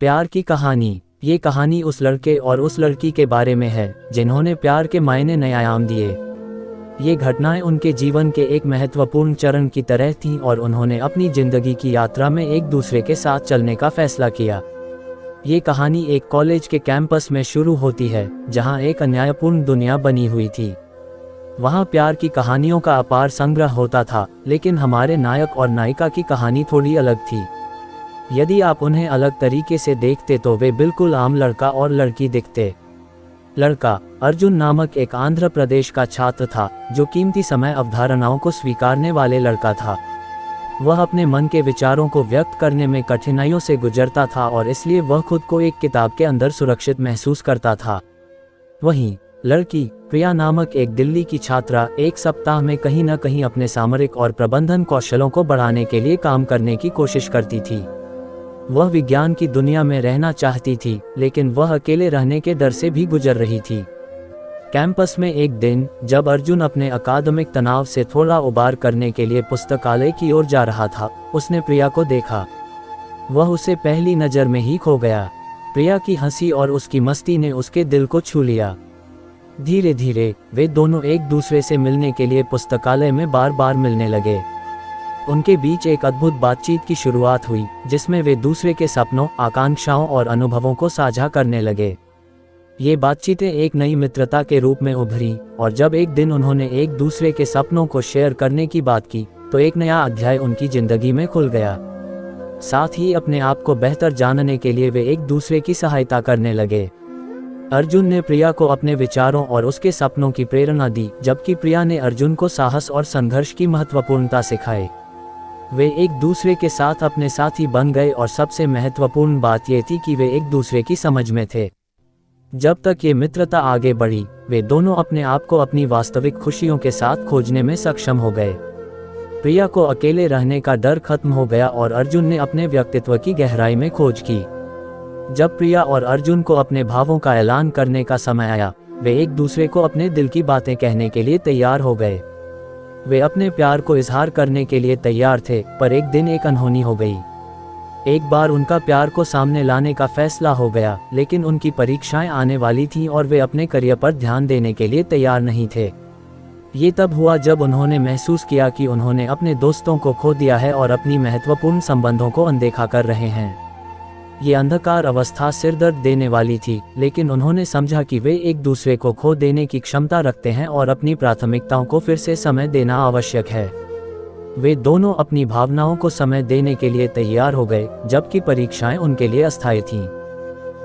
प्यार की कहानी। ये कहानी उस लड़के और उस लड़की के बारे में है जिन्होंने प्यार के मायने नए आयाम दिए। ये घटनाएं उनके जीवन के एक महत्वपूर्ण चरण की तरह थीं और उन्होंने अपनी जिंदगी की यात्रा में एक दूसरे के साथ चलने का फैसला किया। ये कहानी एक कॉलेज के कैंपस में शुरू होती है जहां एक अन्यायपूर्ण दुनिया बनी हुई थी। वहां प्यार की कहानियों का अपार संग्रह होता था, लेकिन हमारे नायक और नायिका की कहानी थोड़ी अलग थी। यदि आप उन्हें अलग तरीके से देखते तो वे बिल्कुल आम लड़का और लड़की दिखते। लड़का अर्जुन नामक एक आंध्र प्रदेश का छात्र था जो कीमती समय अवधारणाओं को स्वीकारने वाले लड़का था। वह अपने मन के विचारों को व्यक्त करने में कठिनाइयों से गुजरता था और इसलिए वह खुद को एक किताब के अंदर सुरक्षित महसूस करता था। वहीं लड़की प्रिया नामक एक दिल्ली की छात्रा एक सप्ताह में कहीं न कहीं अपने सामरिक और प्रबंधन कौशलों को बढ़ाने के लिए काम करने की कोशिश करती थी। वह विज्ञान की दुनिया में रहना चाहती थी, लेकिन वह अकेले रहने के डर से भी गुजर रही थी। कैंपस में एक दिन जब अर्जुन अपने अकादमिक तनाव से थोड़ा उबार करने के लिए पुस्तकालय की ओर जा रहा था, उसने प्रिया को देखा। वह उसे पहली नज़र में ही खो गया। प्रिया की हंसी और उसकी मस्ती ने उसके दिल को छू लिया। धीरे धीरे वे दोनों एक दूसरे से मिलने के लिए पुस्तकालय में बार बार मिलने लगे। उनके बीच एक अद्भुत बातचीत की शुरुआत हुई जिसमें वे दूसरे के सपनों, आकांक्षाओं और अनुभवों को साझा करने लगे। ये बातचीतें एक नई मित्रता के रूप में उभरी और जब एक दिन उन्होंने एक दूसरे के सपनों को शेयर करने की बात की तो एक नया अध्याय उनकी जिंदगी में खुल गया। साथ ही अपने आप को बेहतर जानने के लिए वे एक दूसरे की सहायता करने लगे। अर्जुन ने प्रिया को अपने विचारों और उसके सपनों की प्रेरणा दी, जबकि प्रिया ने अर्जुन को साहस और संघर्ष की महत्वपूर्णता सिखाई। वे एक दूसरे के साथ अपने साथी बन गए और सबसे महत्वपूर्ण बात यह थी कि वे एक दूसरे की समझ में थे। जब तक ये मित्रता आगे बढ़ी, वे दोनों अपने आप को अपनी वास्तविक खुशियों के साथ खोजने में सक्षम हो गए। प्रिया को अकेले रहने का डर खत्म हो गया और अर्जुन ने अपने व्यक्तित्व की गहराई में खोज की। जब प्रिया और अर्जुन को अपने भावों का ऐलान करने का समय आया, वे एक दूसरे को अपने दिल की बातें कहने के लिए तैयार हो गए। वे अपने प्यार को इजहार करने के लिए तैयार थे, पर एक दिन एक अनहोनी हो गई। एक बार उनका प्यार को सामने लाने का फैसला हो गया, लेकिन उनकी परीक्षाएं आने वाली थीं और वे अपने करियर पर ध्यान देने के लिए तैयार नहीं थे। ये तब हुआ जब उन्होंने महसूस किया कि उन्होंने अपने दोस्तों को खो दिया है और अपनी महत्वपूर्ण संबंधों को अनदेखा कर रहे हैं। ये अंधकार अवस्था सिरदर्द देने वाली थी, लेकिन उन्होंने समझा कि वे एक दूसरे को खो देने की क्षमता रखते हैं और अपनी प्राथमिकताओं को फिर से समय देना आवश्यक है। वे दोनों अपनी भावनाओं को समय देने के लिए तैयार हो गए, जबकि परीक्षाएं उनके लिए अस्थायी थीं।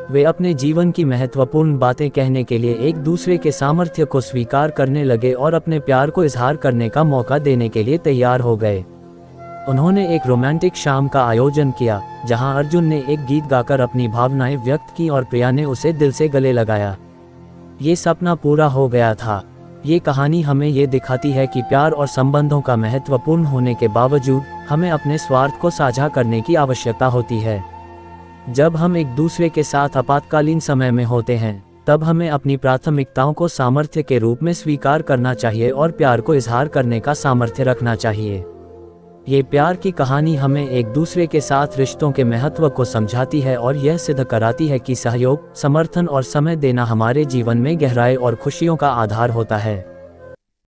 वे अपने जीवन की महत्वपूर्ण बातें कहने के लिए एक दूसरे के सामर्थ्य को स्वीकार करने लगे और अपने प्यार को इजहार करने का मौका देने के लिए तैयार हो गए। उन्होंने एक रोमांटिक शाम का आयोजन किया जहां अर्जुन ने एक गीत गाकर अपनी भावनाएं व्यक्त की और प्रिया ने उसे दिल से गले लगाया। ये सपना पूरा हो गया था। ये कहानी हमें ये दिखाती है कि प्यार और संबंधों का महत्वपूर्ण होने के बावजूद हमें अपने स्वार्थ को साझा करने की आवश्यकता होती है। जब हम एक दूसरे के साथ आपातकालीन समय में होते हैं, तब हमें अपनी प्राथमिकताओं को सामर्थ्य के रूप में स्वीकार करना चाहिए और प्यार को इजहार करने का सामर्थ्य रखना चाहिए। ये प्यार की कहानी हमें एक दूसरे के साथ रिश्तों के महत्व को समझाती है और यह सिद्ध कराती है कि सहयोग, समर्थन और समय देना हमारे जीवन में गहराई और खुशियों का आधार होता है।